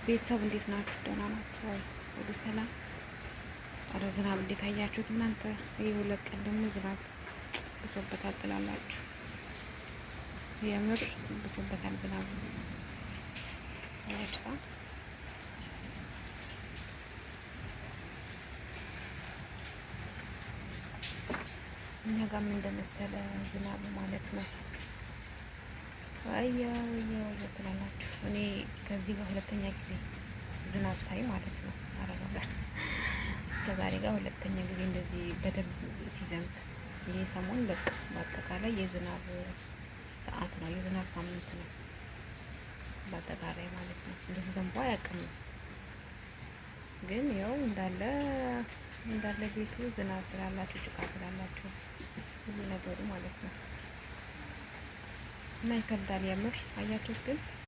ቤተሰብ እንዴት ናችሁ? ደህና ናችሁ ወይ? ሁሉ ሰላም? አረ ዝናብ እንዴት አያችሁት እናንተ? ይህ ሁለት ቀን ደግሞ ዝናብ ብሶበታል ትላላችሁ። የምር ብሶበታል ዝናብ ያችታ። እኛ ጋር ምን እንደመሰለ ዝናብ ማለት ነው። አያ ትላላችሁ። እኔ ከዚህ ጋር ሁለተኛ ጊዜ ዝናብ ሳይ ማለት ነው። አረጋጋ ከዛሬ ጋር ሁለተኛ ጊዜ እንደዚህ በደንብ ሲዘንብ ይሄ ሰሞን በቃ በአጠቃላይ የዝናብ ሰዓት ነው፣ የዝናብ ሳምንት ነው በአጠቃላይ ማለት ነው። እንደዚህ ዘንቦ አያውቅም፣ ግን ያው እንዳለ ቤቱ ዝናብ ትላላችሁ፣ ጭቃ ትላላችሁ፣ ሁሉ ነገሩ ማለት ነው። እና ይከብዳል የምር አያችሁት ግን